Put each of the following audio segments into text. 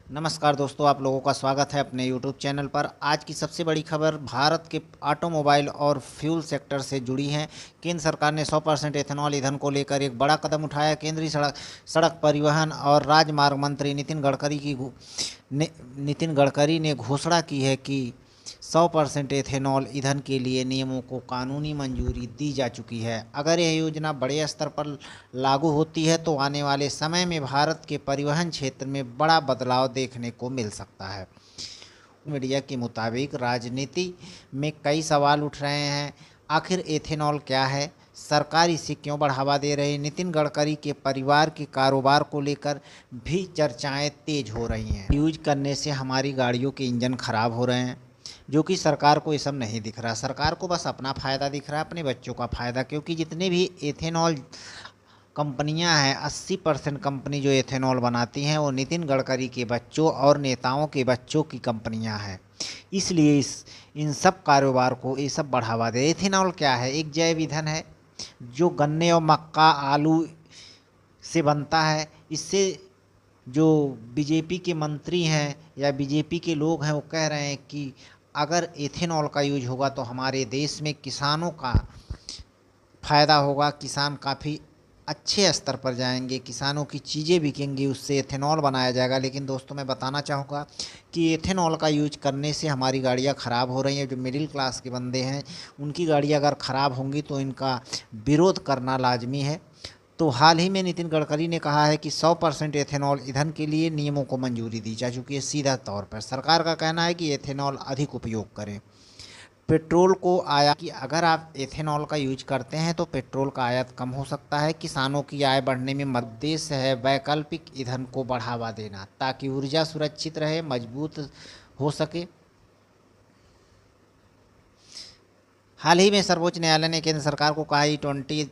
नमस्कार दोस्तों, आप लोगों का स्वागत है अपने यूट्यूब चैनल पर। आज की सबसे बड़ी खबर भारत के ऑटोमोबाइल और फ्यूल सेक्टर से जुड़ी है। केंद्र सरकार ने 100% एथेनॉल ईंधन को लेकर एक बड़ा कदम उठाया। केंद्रीय सड़क परिवहन और राजमार्ग मंत्री नितिन गडकरी ने घोषणा की है कि 100% एथेनॉल ईंधन के लिए नियमों को कानूनी मंजूरी दी जा चुकी है। अगर यह योजना बड़े स्तर पर लागू होती है तो आने वाले समय में भारत के परिवहन क्षेत्र में बड़ा बदलाव देखने को मिल सकता है। मीडिया के मुताबिक राजनीति में कई सवाल उठ रहे हैं। आखिर एथेनॉल क्या है, सरकार इसे क्यों बढ़ावा दे रही है? नितिन गडकरी के परिवार के कारोबार को लेकर भी चर्चाएं तेज हो रही हैं। यूज करने से हमारी गाड़ियों के इंजन खराब हो रहे हैं, जो कि सरकार को ये सब नहीं दिख रहा। सरकार को बस अपना फ़ायदा दिख रहा है, अपने बच्चों का फ़ायदा। क्योंकि जितने भी एथेनॉल कंपनियां हैं, 80% कंपनी जो एथेनॉल बनाती हैं वो नितिन गडकरी के बच्चों और नेताओं के बच्चों की कंपनियां हैं। इसलिए इन सब कारोबार को ये सब बढ़ावा दे। एथेनॉल क्या है? एक जैव ईंधन है जो गन्ने और मक्का आलू से बनता है। इससे जो बीजेपी के मंत्री हैं या बीजेपी के लोग हैं वो कह रहे हैं कि अगर एथेनॉल का यूज होगा तो हमारे देश में किसानों का फ़ायदा होगा, किसान काफ़ी अच्छे स्तर पर जाएंगे, किसानों की चीज़ें बिकेंगी, उससे एथेनॉल बनाया जाएगा। लेकिन दोस्तों, मैं बताना चाहूँगा कि एथेनॉल का यूज करने से हमारी गाड़ियाँ ख़राब हो रही हैं। जो मिडिल क्लास के बंदे हैं उनकी गाड़ियाँ अगर ख़राब होंगी तो इनका विरोध करना लाजमी है। तो हाल ही में नितिन गडकरी ने कहा है कि 100% एथेनॉल ईंधन के लिए नियमों को मंजूरी दी जा चुकी है। सीधा तौर पर सरकार का कहना है कि एथेनॉल अधिक उपयोग करें। पेट्रोल को आयात कि अगर आप एथेनॉल का यूज करते हैं तो पेट्रोल का आयात कम हो सकता है। किसानों की आय बढ़ने में मदद। उद्देश्य है वैकल्पिक ईंधन को बढ़ावा देना ताकि ऊर्जा सुरक्षित रहे, मजबूत हो सके। हाल ही में सर्वोच्च न्यायालय ने केंद्र सरकार को कहा E20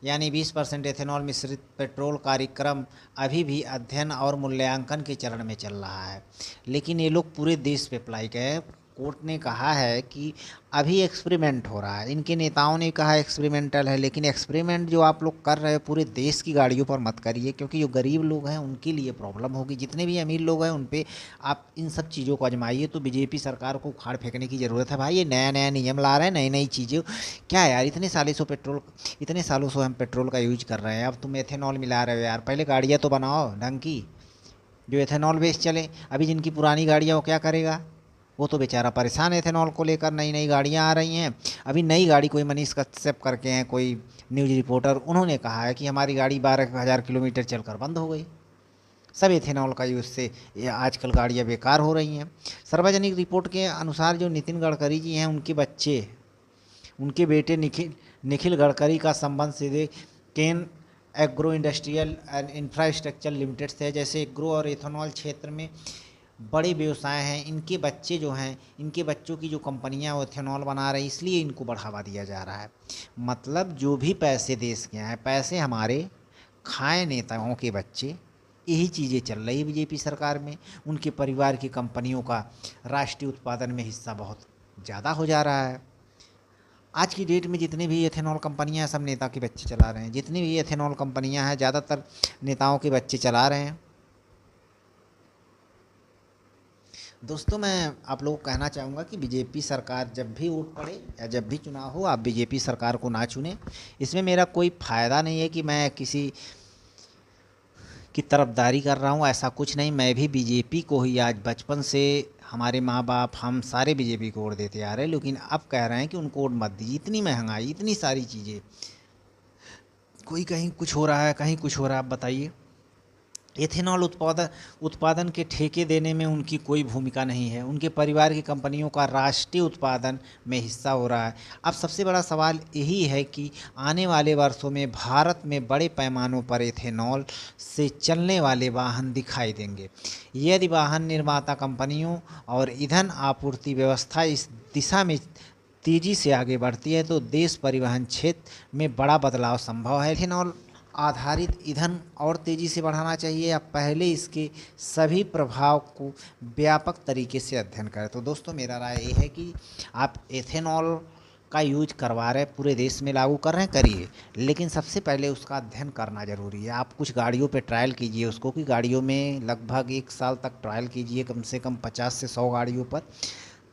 यानी 20% एथेनॉल मिश्रित पेट्रोल कार्यक्रम अभी भी अध्ययन और मूल्यांकन के चरण में चल रहा है। लेकिन ये लोग पूरे देश पे अप्लाई करें। कोर्ट ने कहा है कि अभी एक्सपेरिमेंट हो रहा है। इनके नेताओं ने कहा एक्सपेरिमेंटल है, लेकिन एक्सपेरिमेंट जो आप लोग कर रहे हैं पूरे देश की गाड़ियों पर मत करिए, क्योंकि जो गरीब लोग हैं उनके लिए प्रॉब्लम होगी। जितने भी अमीर लोग हैं उन पे आप इन सब चीज़ों को आजमाइए। तो बीजेपी सरकार को उखाड़ फेंकने की ज़रूरत है। भाई, ये नया नया नियम ला रहे हैं, नई नई चीज़ें। क्या है यार, इतने सालों से हम पेट्रोल का यूज कर रहे हैं, अब तुम एथेनॉल मिला रहे हो यार। पहले गाड़ियाँ तो बनाओ ढंग की जो एथेनॉल बेस्ड चले। अभी जिनकी पुरानी गाड़ियाँ वो क्या करेगा? वो तो बेचारा परेशान है एथेनॉल को लेकर। नई नई गाड़ियाँ आ रही हैं। अभी नई गाड़ी कोई मनीष कश्यप करके हैं, कोई न्यूज़ रिपोर्टर, उन्होंने कहा है कि हमारी गाड़ी 12,000 किलोमीटर चलकर बंद हो गई। सब एथेनॉल का यूज़ से ये आजकल गाड़ियाँ बेकार हो रही हैं। सार्वजनिक रिपोर्ट के अनुसार जो नितिन गडकरी जी हैं उनके बेटे निखिल निखिल गडकरी का संबंध सीधे Cian agro industrial and infrastructure limited से है। जैसे एग्रो और एथेनॉल क्षेत्र में बड़े व्यवसाय हैं। इनके बच्चे जो हैं, इनके बच्चों की जो कंपनियां वो एथेनॉल बना रही, इसलिए इनको बढ़ावा दिया जा रहा है। मतलब जो भी पैसे देश के हैं, पैसे हमारे खाए नेताओं के बच्चे, यही चीज़ें चल रही है बीजेपी सरकार में। उनके परिवार की कंपनियों का राष्ट्रीय उत्पादन में हिस्सा बहुत ज़्यादा हो जा रहा है। आज की डेट में जितनी भी एथेनॉल कंपनियां हैं सब नेता के बच्चे चला रहे हैं। जितनी भी एथेनॉल कंपनियां हैं ज़्यादातर नेताओं के बच्चे चला रहे हैं। दोस्तों, मैं आप लोगों को कहना चाहूँगा कि बीजेपी सरकार जब भी वोट पड़े या जब भी चुनाव हो, आप बीजेपी सरकार को ना चुनें। इसमें मेरा कोई फ़ायदा नहीं है कि मैं किसी की तरफदारी कर रहा हूँ, ऐसा कुछ नहीं। मैं भी बीजेपी को ही आज बचपन से, हमारे माँ बाप हम सारे बीजेपी को वोट देते आ रहे हैं। लेकिन अब कह रहे हैं कि उनको वोट मत दीजिए। इतनी महंगाई, इतनी सारी चीज़ें, कोई कहीं कुछ हो रहा है, कहीं कुछ हो रहा है। आप बताइए। एथेनॉल उत्पादन के ठेके देने में उनकी कोई भूमिका नहीं है। उनके परिवार की कंपनियों का राष्ट्रीय उत्पादन में हिस्सा हो रहा है। अब सबसे बड़ा सवाल यही है कि आने वाले वर्षों में भारत में बड़े पैमानों पर एथेनॉल से चलने वाले वाहन दिखाई देंगे। यदि वाहन निर्माता कंपनियों और ईंधन आपूर्ति व्यवस्था इस दिशा में तेज़ी से आगे बढ़ती है तो देश परिवहन क्षेत्र में बड़ा बदलाव संभव है। एथेनॉल आधारित ईंधन और तेज़ी से बढ़ाना चाहिए या पहले इसके सभी प्रभाव को व्यापक तरीके से अध्ययन करें? तो दोस्तों, मेरा राय ये है कि आप एथेनॉल का यूज करवा रहे हैं, पूरे देश में लागू कर रहे हैं, करिए, लेकिन सबसे पहले उसका अध्ययन करना ज़रूरी है। आप कुछ गाड़ियों पे ट्रायल कीजिए उसको, कि गाड़ियों में लगभग 1 साल तक ट्रायल कीजिए, कम से कम 50 से 100 गाड़ियों पर,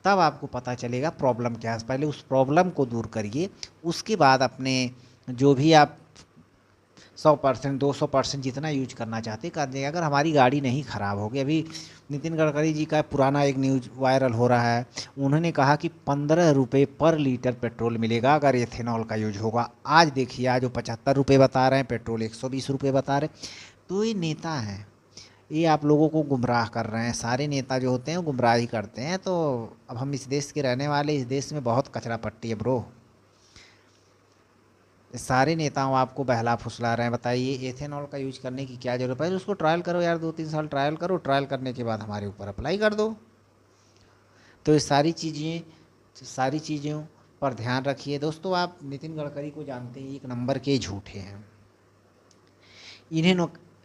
तब आपको पता चलेगा प्रॉब्लम क्या है। पहले उस प्रॉब्लम को दूर करिए, उसके बाद अपने जो भी आप 100% 200% जितना यूज करना चाहते कर दें। अगर हमारी गाड़ी नहीं ख़राब होगी, अभी नितिन गडकरी जी का पुराना एक न्यूज वायरल हो रहा है, उन्होंने कहा कि 15 रुपये पर लीटर पेट्रोल मिलेगा अगर एथेनॉल का यूज होगा। आज देखिए, आज वो 75 रुपये बता रहे हैं, पेट्रोल 120 रुपये बता रहे। तो ये नेता हैं, ये आप लोगों को गुमराह कर रहे हैं। सारे नेता जो होते हैं वो गुमराही करते हैं। तो अब हम इस देश के रहने वाले, इस देश में बहुत कचरा पट्टी है ब्रो। सारे नेताओं आपको बहला फुसला रहे हैं। बताइए एथेनॉल का यूज करने की क्या जरूरत है? पहले उसको ट्रायल करो यार, 2-3 साल ट्रायल करो, ट्रायल करने के बाद हमारे ऊपर अप्लाई कर दो। तो ये सारी चीज़ों पर ध्यान रखिए दोस्तों। आप नितिन गडकरी को जानते हैं, एक नंबर के झूठे हैं।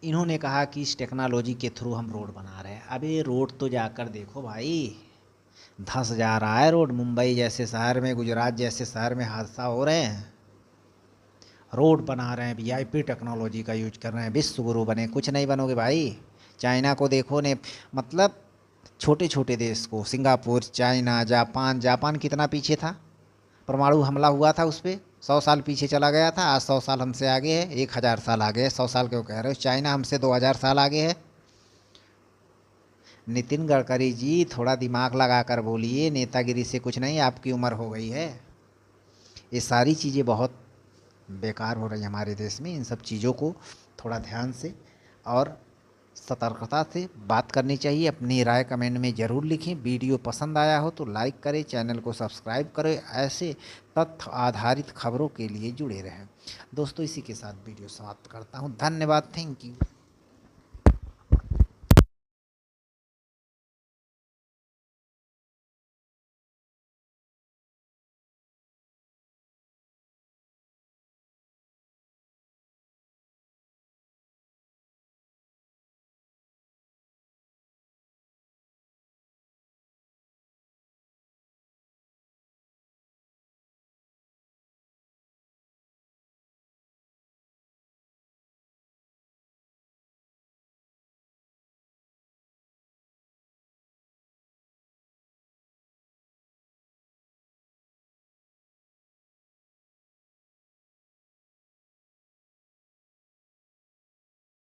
इन्होंने कहा कि इस टेक्नोलॉजी के थ्रू हम रोड बना रहे हैं। अबे रोड तो जाकर देखो भाई, धंस जा रहा है रोड। मुंबई जैसे शहर में, गुजरात जैसे शहर में हादसा हो रहे हैं, रोड बना रहे हैं, वीआईपी टेक्नोलॉजी का यूज कर रहे हैं, विश्व गुरु बने। कुछ नहीं बनोगे भाई। चाइना को देखो ने, मतलब छोटे छोटे देश को, सिंगापुर, चाइना, जापान कितना पीछे था? परमाणु हमला हुआ था उस पर, 100 साल पीछे चला गया था। आज 100 साल हमसे आगे है, 1000 साल आगे है। 100 साल क्यों कह रहे हो? चाइना हमसे 2000 साल आगे है। नितिन गडकरी जी थोड़ा दिमाग लगा कर बोलिए, नेतागिरी से कुछ नहीं, आपकी उम्र हो गई है। ये सारी चीज़ें बहुत बेकार हो रही है हमारे देश में। इन सब चीज़ों को थोड़ा ध्यान से और सतर्कता से बात करनी चाहिए। अपनी राय कमेंट में ज़रूर लिखें। वीडियो पसंद आया हो तो लाइक करें, चैनल को सब्सक्राइब करें। ऐसे तथ्य आधारित खबरों के लिए जुड़े रहें। दोस्तों इसी के साथ वीडियो समाप्त करता हूँ। धन्यवाद, थैंक यू।